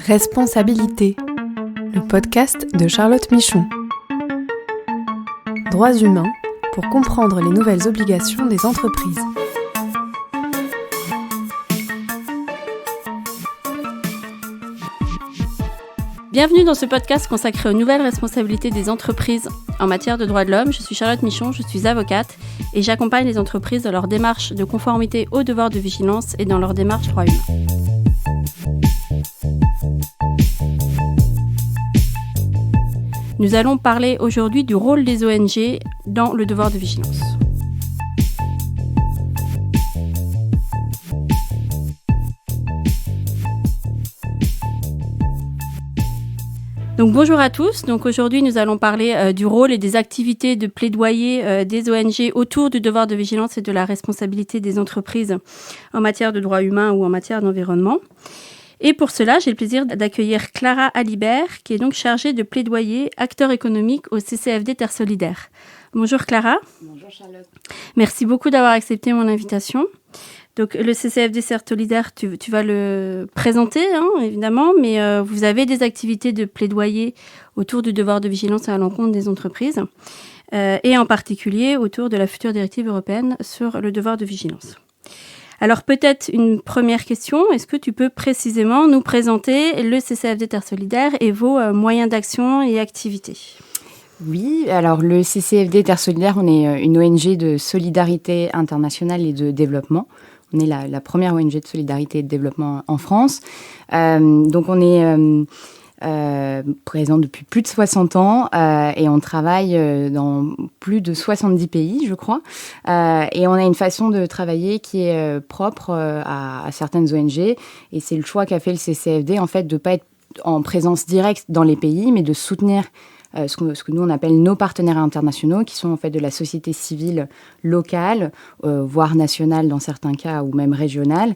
Responsabilité, le podcast de Charlotte Michon. Droits humains pour comprendre les nouvelles obligations des entreprises. Bienvenue dans ce podcast consacré aux nouvelles responsabilités des entreprises en matière de droits de l'homme. Je suis Charlotte Michon, je suis avocate et j'accompagne les entreprises dans leur démarche de conformité aux devoirs de vigilance et dans leur démarche droits humains. Nous allons parler aujourd'hui du rôle des ONG dans le devoir de vigilance. Donc bonjour à tous. Donc aujourd'hui nous allons parler du rôle et des activités de plaidoyer des ONG autour du devoir de vigilance et de la responsabilité des entreprises en matière de droits humains ou en matière d'environnement. Et pour cela, j'ai le plaisir d'accueillir Clara Alibert, qui est donc chargée de plaidoyer acteur économique au CCFD Terre Solidaire. Bonjour Clara. Bonjour Charlotte. Merci beaucoup d'avoir accepté mon invitation. Donc le CCFD Terre Solidaire, tu vas le présenter, évidemment, mais vous avez des activités de plaidoyer autour du devoir de vigilance à l'encontre des entreprises, et en particulier autour de la future directive européenne sur le devoir de vigilance. Alors peut-être une première question, est-ce que tu peux précisément nous présenter le CCFD Terre Solidaire et vos moyens d'action et activités ? Oui, alors le CCFD Terre Solidaire, on est une ONG de solidarité internationale et de développement. On est la première ONG de solidarité et de développement en France. Donc on est présent depuis plus de 60 ans et on travaille dans plus de 70 pays, je crois. Et on a une façon de travailler qui est propre à certaines ONG. Et c'est le choix qu'a fait le CCFD, en fait, de ne pas être en présence directe dans les pays, mais de soutenir ce que nous on appelle nos partenaires internationaux, qui sont en fait de la société civile locale, voire nationale dans certains cas, ou même régionale,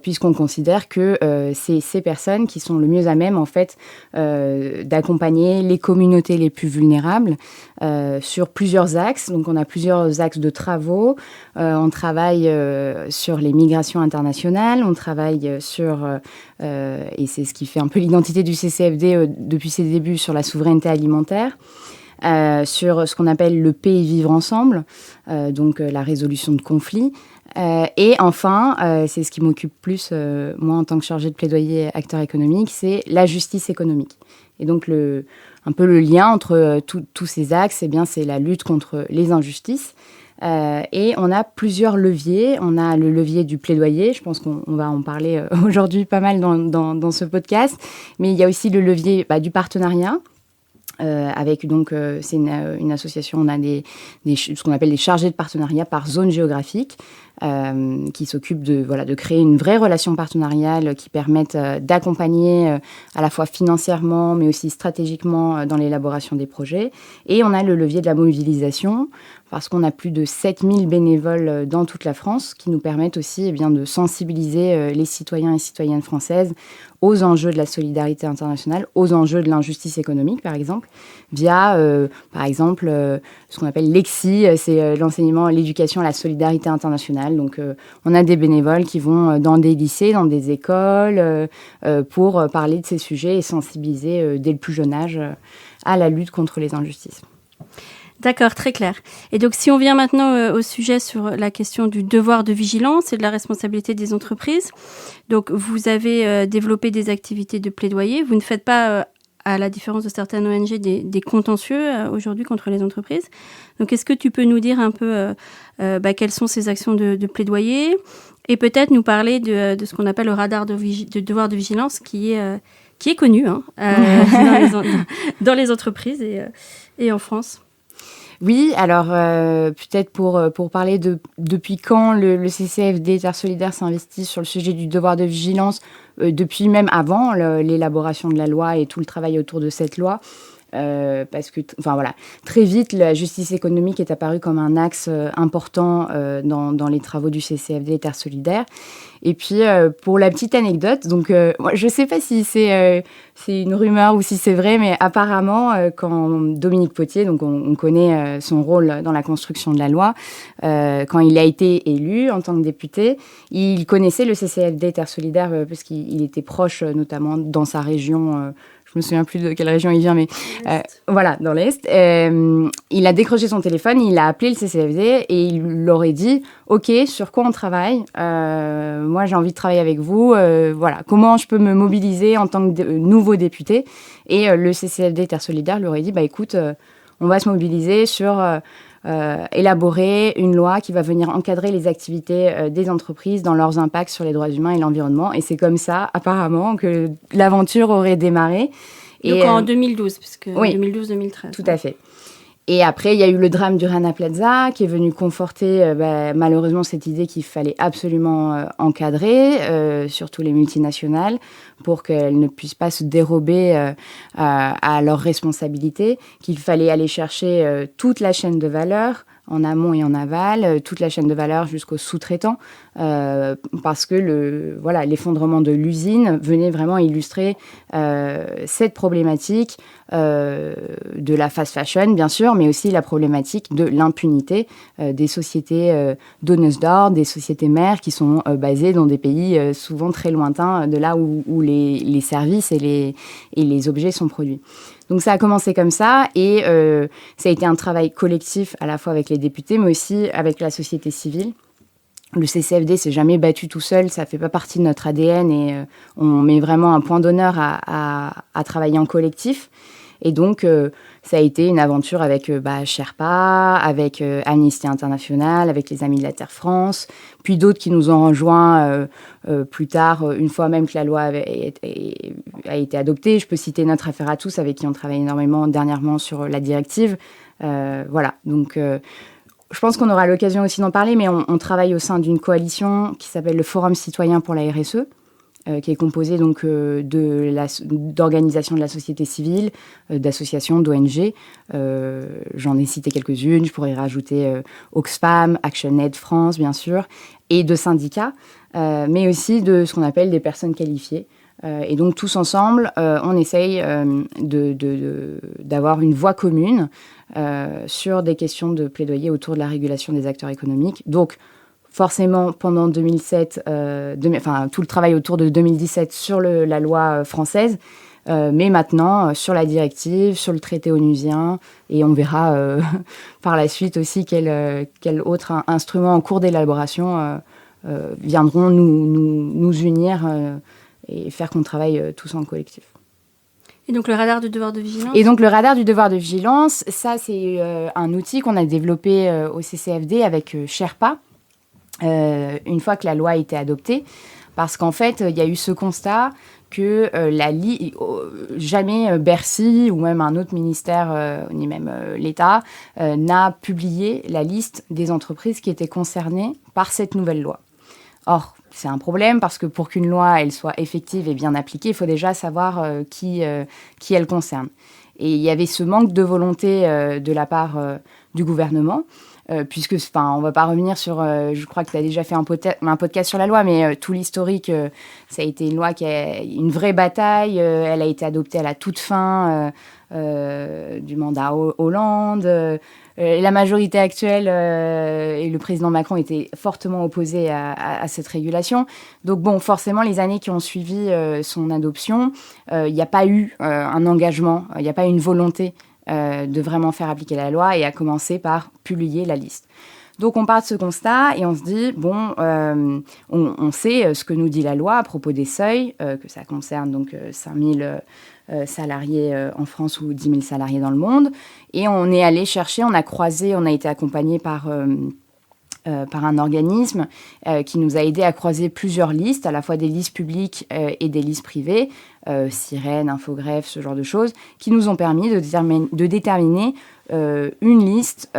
puisqu'on considère que c'est ces personnes qui sont le mieux à même en fait d'accompagner les communautés les plus vulnérables sur plusieurs axes. Donc on a plusieurs axes de travaux. On travaille sur les migrations internationales, on travaille sur et c'est ce qui fait un peu l'identité du CCFD depuis ses débuts, sur la souveraineté alimentaire, sur ce qu'on appelle le paix et vivre ensemble, donc la résolution de conflits. Et enfin, c'est ce qui m'occupe plus, moi en tant que chargée de plaidoyer acteur économique, c'est la justice économique. Et donc un peu le lien entre tous ces axes, eh bien, c'est la lutte contre les injustices. Et on a plusieurs leviers. On a le levier du plaidoyer, je pense qu'on va en parler aujourd'hui pas mal dans ce podcast, mais il y a aussi le levier du partenariat. Avec donc c'est une association, on a ce qu'on appelle des chargés de partenariat par zone géographique, qui s'occupent de créer une vraie relation partenariale qui permette d'accompagner à la fois financièrement mais aussi stratégiquement dans l'élaboration des projets. Et on a le levier de la mobilisation, parce qu'on a plus de 7000 bénévoles dans toute la France qui nous permettent aussi de sensibiliser les citoyens et citoyennes françaises aux enjeux de la solidarité internationale, aux enjeux de l'injustice économique, par exemple, via, par exemple, ce qu'on appelle l'EXI, c'est l'enseignement, l'éducation à la solidarité internationale. Donc, on a des bénévoles qui vont dans des lycées, dans des écoles, pour parler de ces sujets et sensibiliser dès le plus jeune âge à la lutte contre les injustices. D'accord, très clair. Et donc, si on vient maintenant au sujet sur la question du devoir de vigilance et de la responsabilité des entreprises, donc vous avez développé des activités de plaidoyer. Vous ne faites pas, à la différence de certaines ONG, des contentieux aujourd'hui contre les entreprises. Donc, est-ce que tu peux nous dire un peu quelles sont ces actions de plaidoyer et peut-être nous parler de ce qu'on appelle le radar de devoir de vigilance qui est connu dans les entreprises et en France. Oui, alors peut-être pour parler de depuis quand le CCFD Terre Solidaire s'investit sur le sujet du devoir de vigilance, depuis même avant l'élaboration de la loi et tout le travail autour de cette loi. parce que, très vite, la justice économique est apparue comme un axe important dans les travaux du CCFD Terre Solidaire. Et puis, pour la petite anecdote, donc, je ne sais pas si c'est une rumeur ou si c'est vrai, mais apparemment, quand Dominique Potier, donc on connaît son rôle dans la construction de la loi, quand il a été élu en tant que député, il connaissait le CCFD Terre Solidaire parce qu'il était proche, notamment dans sa région. Je me souviens plus de quelle région il vient, mais dans l'Est. Il a décroché son téléphone, il a appelé le CCFD et il leur a dit « Ok, sur quoi on travaille ? Moi, j'ai envie de travailler avec vous. Comment je peux me mobiliser en tant que nouveau député ?» Et le CCFD Terre Solidaire leur a dit « Écoute, on va se mobiliser sur... élaborer une loi qui va venir encadrer les activités des entreprises dans leurs impacts sur les droits humains et l'environnement. » Et c'est comme ça, apparemment, que l'aventure aurait démarré. Donc en 2012, puisque oui, 2012-2013. Tout à fait. Et après, il y a eu le drame du Rana Plaza qui est venu conforter malheureusement cette idée qu'il fallait absolument encadrer, surtout les multinationales, pour qu'elles ne puissent pas se dérober à leurs responsabilités, qu'il fallait aller chercher toute la chaîne de valeur, en amont et en aval, toute la chaîne de valeur jusqu'aux sous-traitants, parce que l'effondrement de l'usine venait vraiment illustrer cette problématique de la fast fashion, bien sûr, mais aussi la problématique de l'impunité des sociétés donneuses d'ordre, des sociétés mères qui sont basées dans des pays souvent très lointains de là où les services et les objets sont produits. Donc ça a commencé comme ça et ça a été un travail collectif à la fois avec les députés mais aussi avec la société civile. Le CCFD s'est jamais battu tout seul, ça fait pas partie de notre ADN et on met vraiment un point d'honneur à travailler en collectif. Et donc, ça a été une aventure avec Sherpa, avec Amnesty International, avec les Amis de la Terre France, puis d'autres qui nous ont rejoints plus tard, une fois même que la loi a été adoptée. Je peux citer Notre Affaire à tous, avec qui on travaille énormément dernièrement sur la directive. Donc je pense qu'on aura l'occasion aussi d'en parler, mais on travaille au sein d'une coalition qui s'appelle le Forum citoyen pour la RSE, qui est composée donc d'organisations de la société civile, d'associations, d'ONG. J'en ai cité quelques-unes, je pourrais rajouter Oxfam, ActionAid France, bien sûr, et de syndicats, mais aussi de ce qu'on appelle des personnes qualifiées. Et donc tous ensemble, on essaye d'avoir une voix commune sur des questions de plaidoyer autour de la régulation des acteurs économiques. Donc forcément, pendant 2007, tout le travail autour de 2017 sur la loi française, mais maintenant sur la directive, sur le traité onusien, et on verra par la suite aussi quel autre instrument en cours d'élaboration viendront nous unir et faire qu'on travaille tous en collectif. Et donc le radar du devoir de vigilance ? Et donc le radar du devoir de vigilance, ça c'est un outil qu'on a développé au CCFD avec Sherpa, une fois que la loi a été adoptée, parce qu'en fait, il y a eu ce constat que jamais Bercy ou même un autre ministère, ni même l'État, n'a publié la liste des entreprises qui étaient concernées par cette nouvelle loi. Or, c'est un problème parce que pour qu'une loi elle soit effective et bien appliquée, il faut déjà savoir qui elle concerne. Et il y avait ce manque de volonté de la part du gouvernement, puisque, on ne va pas revenir sur, je crois que tu as déjà fait un podcast sur la loi, mais tout l'historique, ça a été une loi qui a une vraie bataille, elle a été adoptée à la toute fin du mandat Hollande. La majorité actuelle et le président Macron étaient fortement opposés à cette régulation. Donc bon, forcément, les années qui ont suivi son adoption, il n'y a pas eu un engagement, il n'y a pas eu une volonté de vraiment faire appliquer la loi et à commencer par publier la liste. Donc on part de ce constat et on se dit, on sait ce que nous dit la loi à propos des seuils, que ça concerne donc 5000 salariés en France ou 10 000 salariés dans le monde. Et on est allé chercher, on a été accompagné par un organisme qui nous a aidé à croiser plusieurs listes, à la fois des listes publiques et des listes privées, Sirène, Infogreffe, ce genre de choses, qui nous ont permis de déterminer une liste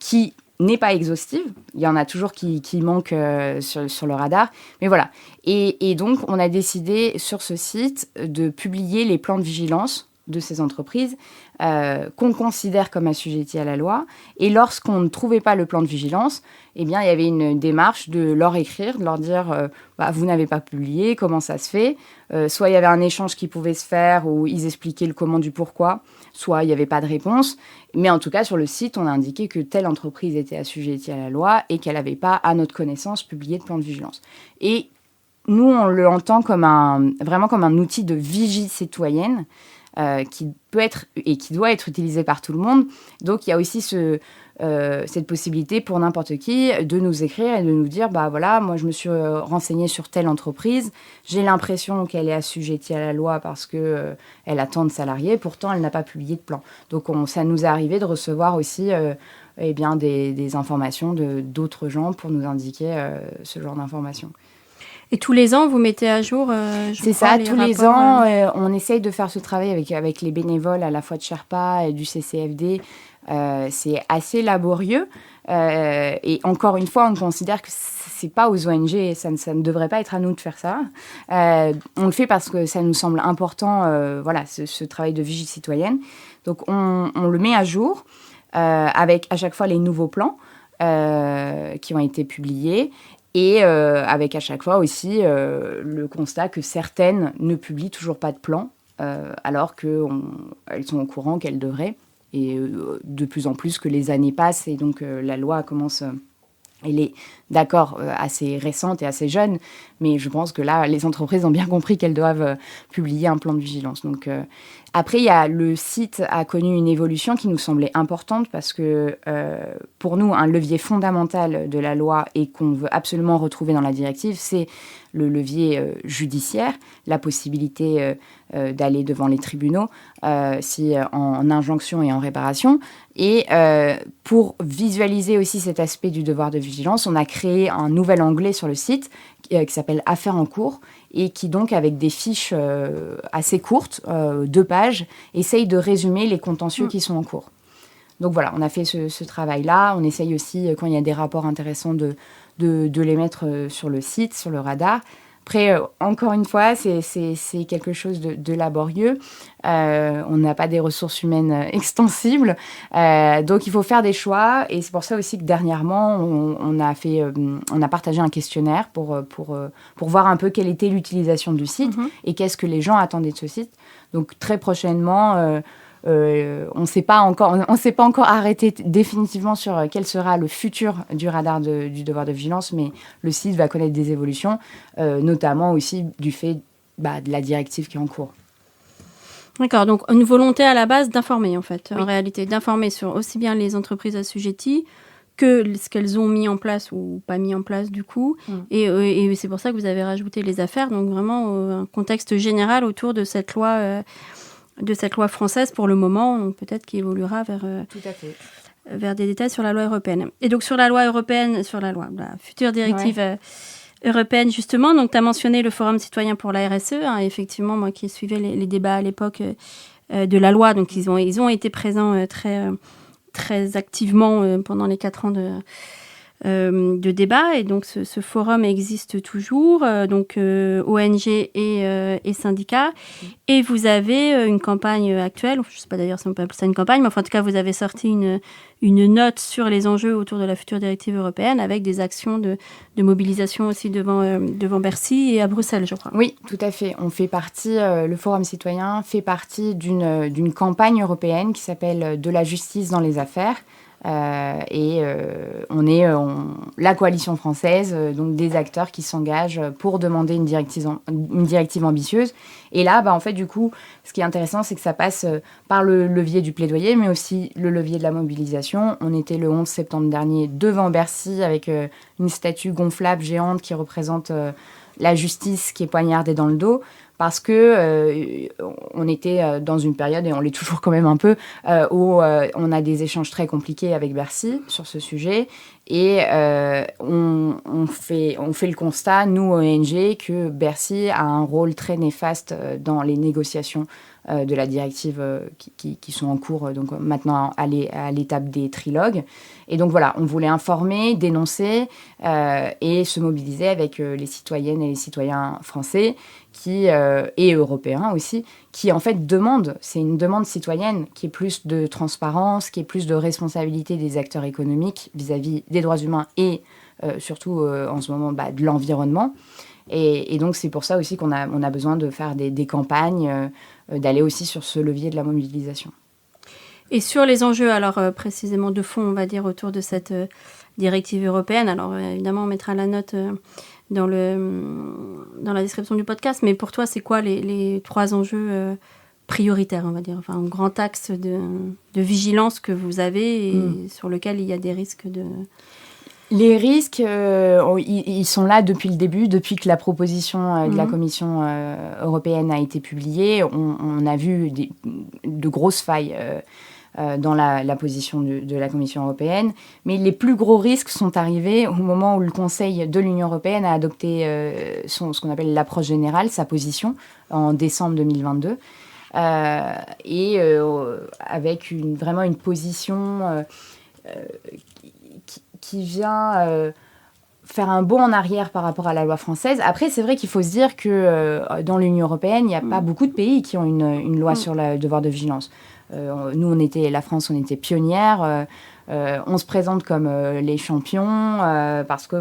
qui n'est pas exhaustive. Il y en a toujours qui manquent sur le radar. Mais voilà. Et donc, on a décidé sur ce site de publier les plans de vigilance de ces entreprises qu'on considère comme assujetties à la loi. Et lorsqu'on ne trouvait pas le plan de vigilance, eh bien, il y avait une démarche de leur écrire, de leur dire vous n'avez pas publié, comment ça se fait. Soit il y avait un échange qui pouvait se faire où ils expliquaient le comment du pourquoi, soit il n'y avait pas de réponse. Mais en tout cas, sur le site, on a indiqué que telle entreprise était assujettie à la loi et qu'elle n'avait pas, à notre connaissance, publié de plan de vigilance. Et nous, on le entend vraiment comme un outil de vigie citoyenne qui peut être et qui doit être utilisé par tout le monde. Donc, il y a aussi cette possibilité pour n'importe qui de nous écrire et de nous dire voilà, moi, je me suis renseignée sur telle entreprise. J'ai l'impression qu'elle est assujettie à la loi parce qu'elle a tant de salariés. Pourtant, elle n'a pas publié de plan. Donc, ça nous est arrivé de recevoir aussi des informations d'autres gens pour nous indiquer ce genre d'informations. Et tous les ans, vous mettez à jour C'est ça, tous les ans, on essaye de faire ce travail avec les bénévoles à la fois de Sherpa et du CCFD. C'est assez laborieux. Et encore une fois, on considère que c'est pas aux ONG, ça ne devrait pas être à nous de faire ça. On le fait parce que ça nous semble important, ce travail de vigie citoyenne. Donc, on le met à jour avec à chaque fois les nouveaux plans qui ont été publiés. Et avec à chaque fois aussi le constat que certaines ne publient toujours pas de plan, alors qu'elles sont au courant qu'elles devraient. Et de plus en plus que les années passent, et donc la loi commence... Elle est, d'accord, assez récente et assez jeune, mais je pense que là, les entreprises ont bien compris qu'elles doivent publier un plan de vigilance. Donc, après, le site a connu une évolution qui nous semblait importante parce que, pour nous, un levier fondamental de la loi et qu'on veut absolument retrouver dans la directive, c'est le levier judiciaire, la possibilité d'aller devant les tribunaux en injonction et en réparation. Et pour visualiser aussi cet aspect du devoir de vigilance, on a créé un nouvel onglet sur le site qui s'appelle Affaires en cours et qui donc, avec des fiches assez courtes, 2 pages, essaye de résumer les contentieux qui sont en cours. Donc voilà, on a fait ce travail-là. On essaye aussi, quand il y a des rapports intéressants, de les mettre sur le site, sur le radar. Après, encore une fois, c'est quelque chose de laborieux. On n'a pas des ressources humaines extensibles. Donc, il faut faire des choix. Et c'est pour ça aussi que dernièrement, on a partagé un questionnaire pour voir un peu quelle était l'utilisation du site et qu'est-ce que les gens attendaient de ce site. Donc, très prochainement... on ne s'est pas encore arrêté définitivement sur quel sera le futur du radar du devoir de vigilance, mais le site va connaître des évolutions, notamment aussi du fait de la directive qui est en cours. D'accord, donc une volonté à la base d'informer en fait, en réalité, d'informer sur aussi bien les entreprises assujetties que ce qu'elles ont mis en place ou pas mis en place du coup. Et c'est pour ça que vous avez rajouté les affaires, donc vraiment un contexte général autour de cette loi... de cette loi française pour le moment, donc peut-être qu'il évoluera vers des détails sur la loi européenne. Et donc sur la future directive européenne, justement, donc tu as mentionné le Forum citoyen pour la RSE, effectivement, moi qui suivais les débats à l'époque de la loi, donc ils ont été présents très activement pendant les 4 ans de débat, et donc ce forum existe toujours, donc ONG et syndicats, et vous avez une campagne actuelle, je ne sais pas d'ailleurs si on peut appeler ça une campagne, mais enfin, en tout cas vous avez sorti une note sur les enjeux autour de la future directive européenne avec des actions de mobilisation aussi devant Bercy et à Bruxelles, je crois. Oui, tout à fait. On fait partie, le Forum citoyen fait partie d'une campagne européenne qui s'appelle « De la justice dans les affaires ». On est la coalition française, donc des acteurs qui s'engagent pour demander une directive ambitieuse. Et là, en fait, du coup, ce qui est intéressant, c'est que ça passe par le levier du plaidoyer, mais aussi le levier de la mobilisation. On était le 11 septembre dernier devant Bercy avec une statue gonflable géante qui représente la justice qui est poignardée dans le dos. Parce que on était dans une période, et on l'est toujours quand même un peu, où on a des échanges très compliqués avec Bercy sur ce sujet. Et on fait le constat, nous, ONG, que Bercy a un rôle très néfaste dans les négociations de la directive qui sont en cours, donc maintenant à l'étape des trilogues. Et donc voilà, on voulait informer, dénoncer et se mobiliser avec les citoyennes et les citoyens français qui et européens aussi, qui en fait c'est une demande citoyenne, qui est plus de transparence, qui est plus de responsabilité des acteurs économiques vis-à-vis des droits humains et surtout en ce moment de l'environnement. Et donc c'est pour ça aussi qu'on a besoin de faire des campagnes, d'aller aussi sur ce levier de la mobilisation. Et sur les enjeux, alors précisément de fond, on va dire, autour de cette directive européenne, alors évidemment on mettra la note dans la description du podcast, mais pour toi c'est quoi les 3 enjeux prioritaires, on va dire, enfin un grand axe de vigilance que vous avez et sur lequel il y a des risques de... Les risques, ils sont là depuis le début, depuis que la proposition de la Commission européenne a été publiée. On a vu de grosses failles dans la position de la Commission européenne. Mais les plus gros risques sont arrivés au moment où le Conseil de l'Union européenne a adopté ce qu'on appelle l'approche générale, sa position, en décembre 2022. Avec vraiment une position qui vient faire un bond en arrière par rapport à la loi française. Après, c'est vrai qu'il faut se dire que dans l'Union européenne, il n'y a pas beaucoup de pays qui ont une loi sur le devoir de vigilance. Nous, la France, on était pionnière. On se présente comme les champions parce que,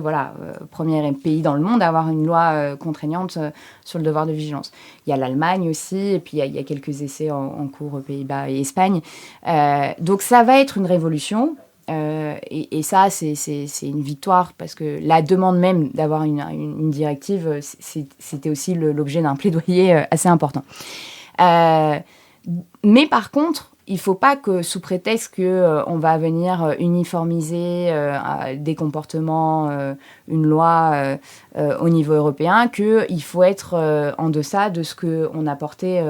premier pays dans le monde à avoir une loi contraignante sur le devoir de vigilance. Il y a l'Allemagne aussi, et puis il y a quelques essais en cours aux Pays-Bas et Espagne. Donc, ça va être une révolution. Et ça, c'est une victoire parce que la demande même d'avoir une directive, c'était aussi l'objet d'un plaidoyer assez important. Mais par contre, il ne faut pas que, sous prétexte qu'on va venir uniformiser des comportements, une loi au niveau européen, qu'il faut être en deçà de ce qu'on a porté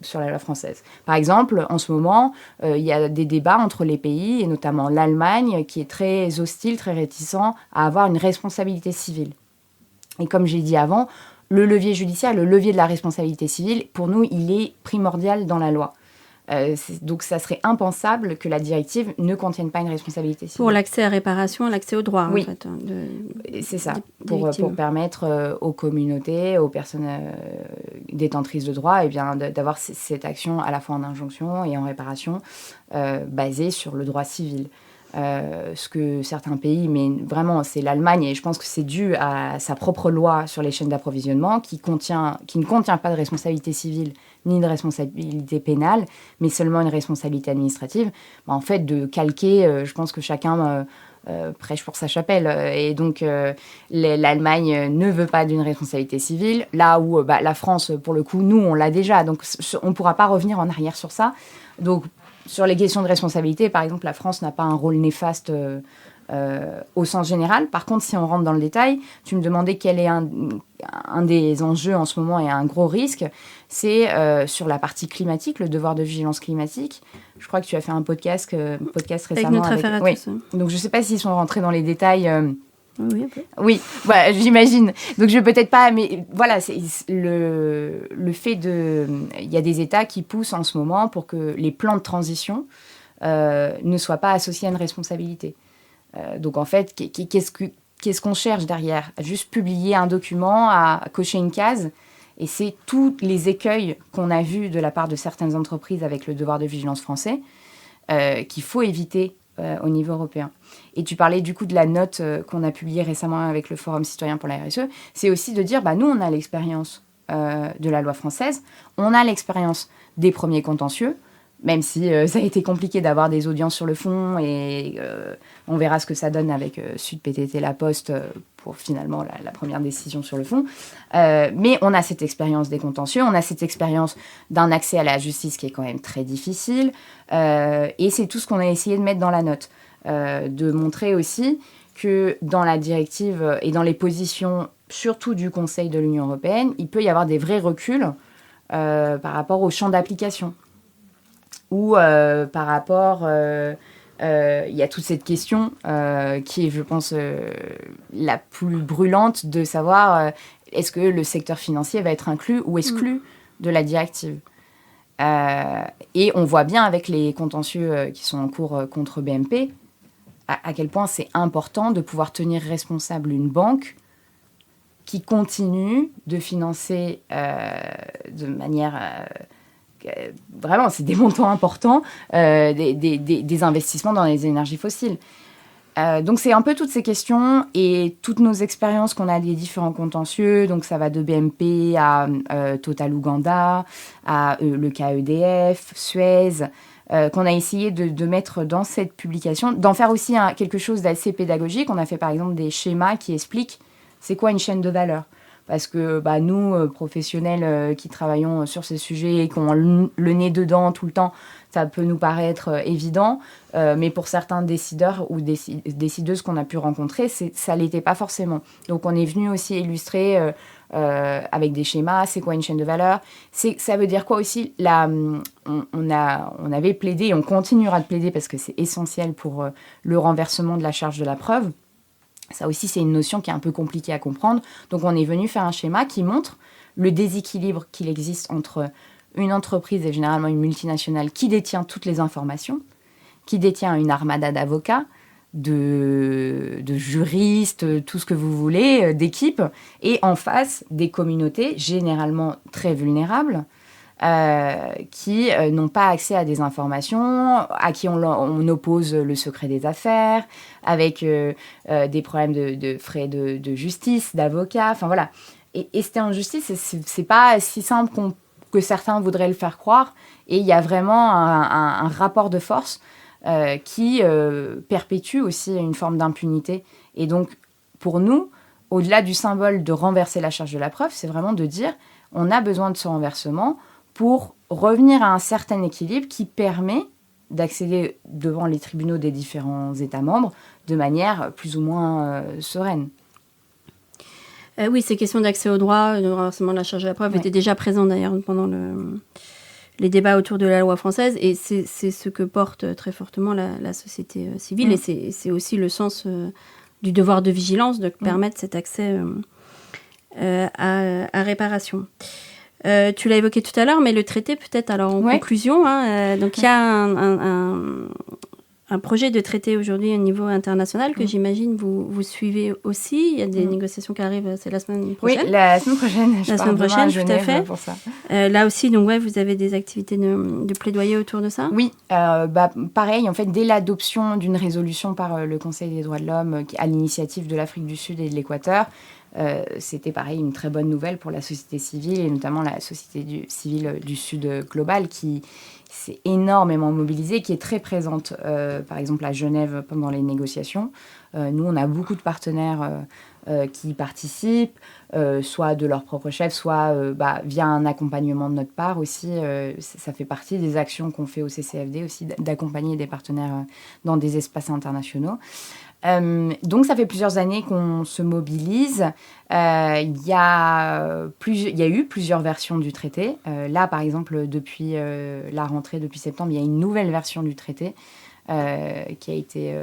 sur la loi française. Par exemple, en ce moment, il y a des débats entre les pays, et notamment l'Allemagne, qui est très hostile, très réticent à avoir une responsabilité civile. Et comme j'ai dit avant, le levier judiciaire, le levier de la responsabilité civile, pour nous, il est primordial dans la loi. Donc, ça serait impensable que la directive ne contienne pas une responsabilité civile. Pour l'accès à réparation, l'accès aux droits, oui. en fait. C'est ça, pour permettre aux communautés, aux personnes détentrices de droits, d'avoir cette action à la fois en injonction et en réparation basée sur le droit civil. Ce que certains pays, mais vraiment c'est l'Allemagne, et je pense que c'est dû à sa propre loi sur les chaînes d'approvisionnement qui ne contient pas de responsabilité civile ni de responsabilité pénale, mais seulement une responsabilité administrative. En fait, de calquer, je pense que chacun prêche pour sa chapelle, et donc l'Allemagne ne veut pas d'une responsabilité civile, là où la France, pour le coup, nous on l'a déjà, donc on ne pourra pas revenir en arrière sur ça. Donc sur les questions de responsabilité, par exemple, la France n'a pas un rôle néfaste au sens général. Par contre, si on rentre dans le détail, tu me demandais quel est un des enjeux en ce moment et un gros risque, c'est sur la partie climatique, le devoir de vigilance climatique. Je crois que tu as fait un podcast récemment. Avec notre affaire à tous. Donc, je ne sais pas s'ils sont rentrés dans les détails... Oui, un peu. Oui, voilà, j'imagine. Donc, je peut-être pas, mais voilà, c'est le fait de... Il y a des États qui poussent en ce moment pour que les plans de transition ne soient pas associés à une responsabilité. Donc, en fait, qu'est-ce qu'on cherche derrière ? Juste publier un document, à cocher une case, et c'est tous les écueils qu'on a vus de la part de certaines entreprises avec le devoir de vigilance français qu'il faut éviter au niveau européen. Et tu parlais du coup de la note qu'on a publiée récemment avec le Forum citoyen pour la RSE. C'est aussi de dire, nous, on a l'expérience de la loi française, on a l'expérience des premiers contentieux, même si ça a été compliqué d'avoir des audiences sur le fond, et on verra ce que ça donne avec Sud PTT La Poste pour finalement la première décision sur le fond. Mais on a cette expérience des contentieux, on a cette expérience d'un accès à la justice qui est quand même très difficile, et c'est tout ce qu'on a essayé de mettre dans la note. De montrer aussi que dans la directive et dans les positions, surtout du Conseil de l'Union européenne, il peut y avoir des vrais reculs par rapport au champ d'application. Ou par rapport... il y a toute cette question qui est, je pense, la plus brûlante de savoir est-ce que le secteur financier va être inclus ou exclu de la directive. Et on voit bien avec les contentieux qui sont en cours contre BNP à quel point c'est important de pouvoir tenir responsable une banque qui continue de financer de manière... vraiment, c'est des montants importants, des investissements dans les énergies fossiles. Donc, c'est un peu toutes ces questions et toutes nos expériences qu'on a des différents contentieux. Donc, ça va de BMP à Total Ouganda, à le cas EDF, Suez, qu'on a essayé de mettre dans cette publication, d'en faire aussi quelque chose d'assez pédagogique. On a fait, par exemple, des schémas qui expliquent c'est quoi une chaîne de valeur. Parce que nous, professionnels qui travaillons sur ces sujets et qui ont le nez dedans tout le temps, ça peut nous paraître évident. Mais pour certains décideurs ou décideuses qu'on a pu rencontrer, ça ne l'était pas forcément. Donc, on est venu aussi illustrer avec des schémas, c'est quoi une chaîne de valeur. Ça veut dire quoi aussi on avait plaidé et on continuera de plaider parce que c'est essentiel pour le renversement de la charge de la preuve. Ça aussi, c'est une notion qui est un peu compliquée à comprendre. Donc, on est venu faire un schéma qui montre le déséquilibre qu'il existe entre une entreprise et généralement une multinationale qui détient toutes les informations, qui détient une armada d'avocats, de juristes, tout ce que vous voulez, d'équipes, et en face, des communautés généralement très vulnérables, qui n'ont pas accès à des informations, à qui on oppose le secret des affaires, avec des problèmes de frais de justice, d'avocats, enfin voilà. Et cette injustice, c'est pas si simple que certains voudraient le faire croire, et il y a vraiment un rapport de force qui perpétue aussi une forme d'impunité. Et donc, pour nous, au-delà du symbole de renverser la charge de la preuve, c'est vraiment de dire on a besoin de ce renversement pour revenir à un certain équilibre qui permet d'accéder devant les tribunaux des différents États membres de manière plus ou moins sereine. Oui, ces questions d'accès au droit, de renversement de la charge de la preuve étaient déjà présentes d'ailleurs pendant les débats autour de la loi française, et c'est ce que porte très fortement la société civile, et c'est aussi le sens du devoir de vigilance de permettre cet accès à réparation. Tu l'as évoqué tout à l'heure, mais le traité, peut-être alors en conclusion, donc il y a un projet de traité aujourd'hui au niveau international que j'imagine vous suivez aussi. Il y a des négociations qui arrivent, c'est la semaine prochaine. Oui, la semaine prochaine. La semaine prochaine, tout à fait. Pour ça. Là aussi, donc vous avez des activités de plaidoyer autour de ça. Oui, pareil. En fait, dès l'adoption d'une résolution par le Conseil des droits de l'homme à l'initiative de l'Afrique du Sud et de l'Équateur, c'était pareil une très bonne nouvelle pour la société civile et notamment la société civile du Sud global qui s'est énormément mobilisée, qui est très présente, par exemple à Genève pendant les négociations. Nous, on a beaucoup de partenaires qui participent, soit de leur propre chef, soit via un accompagnement de notre part aussi. Ça fait partie des actions qu'on fait au CCFD aussi, d'accompagner des partenaires dans des espaces internationaux. Donc, ça fait plusieurs années qu'on se mobilise. Il y a eu plusieurs versions du traité. Là, par exemple, depuis la rentrée, depuis septembre, il y a une nouvelle version du traité qui a été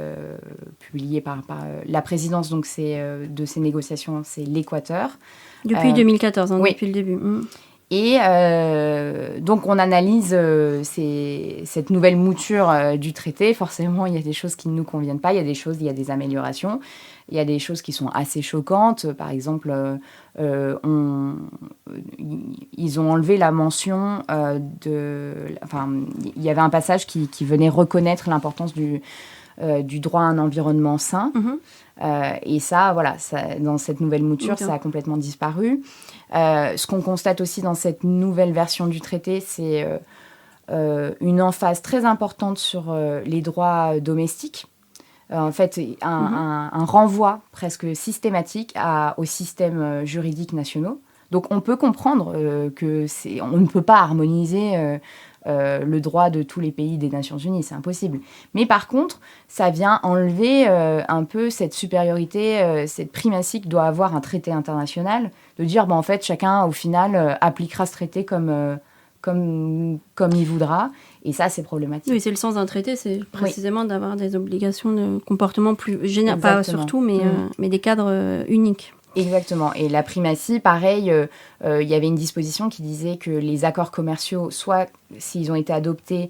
publiée par la présidence donc de ces négociations, c'est l'Équateur. Depuis 2014, oui. Depuis le début. Et donc, on analyse cette nouvelle mouture du traité. Forcément, il y a des choses qui ne nous conviennent pas. Il y a des améliorations. Il y a des choses qui sont assez choquantes. Par exemple, ils ont enlevé la mention il y avait un passage qui venait reconnaître l'importance du droit à un environnement sain. Et ça, dans cette nouvelle mouture, ça a complètement disparu. Ce qu'on constate aussi dans cette nouvelle version du traité, c'est une emphase très importante sur les droits domestiques. En fait, un renvoi presque systématique aux systèmes juridiques nationaux. Donc, on peut comprendre on ne peut pas harmoniser le droit de tous les pays des Nations Unies, c'est impossible. Mais par contre, ça vient enlever un peu cette supériorité, cette primatie que doit avoir un traité international, de dire, en fait, chacun, au final, appliquera ce traité comme il voudra. Et ça, c'est problématique. Oui, c'est le sens d'un traité, c'est précisément d'avoir des obligations de comportement plus général, pas surtout, mais des cadres uniques. Exactement. Et la primatie, pareil, il y avait une disposition qui disait que les accords commerciaux, soit s'ils ont été adoptés,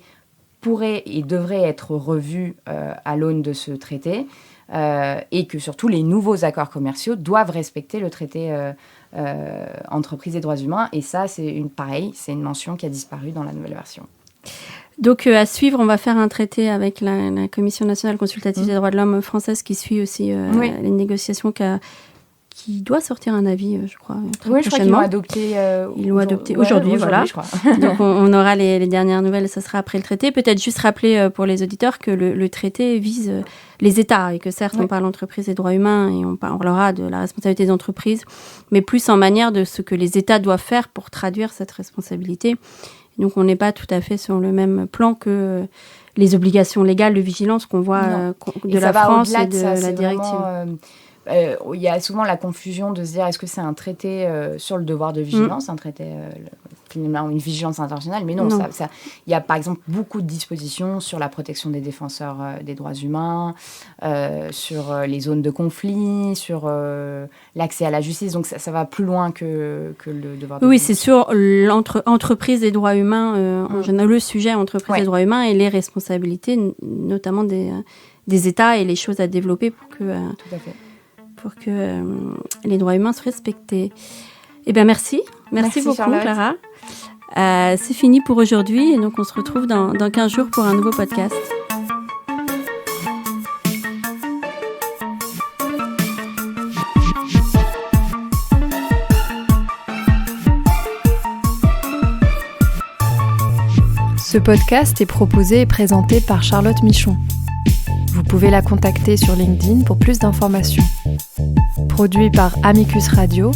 pourraient et devraient être revus à l'aune de ce traité. et que surtout les nouveaux accords commerciaux doivent respecter le traité entreprises et droits humains. Et ça, c'est une mention qui a disparu dans la nouvelle version. Donc, à suivre, on va faire un traité avec la Commission nationale consultative des droits de l'homme française qui suit aussi les négociations qui doit sortir un avis, je crois, très prochainement. Je crois qu'ils l'ont adopté. Aujourd'hui, voilà. Je crois. Donc, on aura les dernières nouvelles, ça sera après le traité. Peut-être juste rappeler pour les auditeurs que le traité vise les États et que certes, on parle d'entreprise et droits humains et on parlera de la responsabilité des entreprises, mais plus en manière de ce que les États doivent faire pour traduire cette responsabilité. Donc, on n'est pas tout à fait sur le même plan que les obligations légales de vigilance qu'on voit de la France et de la directive. Il y a souvent la confusion de se dire est-ce que c'est un traité sur le devoir de vigilance, un traité finalement une vigilance internationale, mais non. Il y a par exemple beaucoup de dispositions sur la protection des défenseurs des droits humains, sur les zones de conflit, sur l'accès à la justice, donc ça va plus loin que le devoir de vigilance. Oui, c'est sur l'entreprise des droits humains, en général, le sujet entreprise des droits humains et les responsabilités, notamment des États et les choses à développer pour que... Tout à fait. Pour que les droits humains soient respectés. Eh bien, merci beaucoup, Charlotte. Clara. C'est fini pour aujourd'hui, et donc on se retrouve dans 15 jours pour un nouveau podcast. Ce podcast est proposé et présenté par Charlotte Michon. Vous pouvez la contacter sur LinkedIn pour plus d'informations. Produit par Amicus Radio,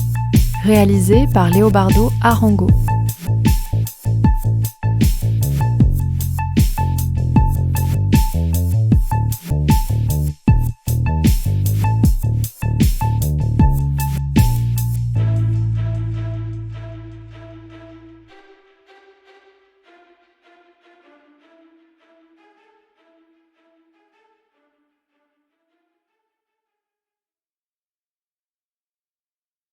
réalisé par Léobardo Arango.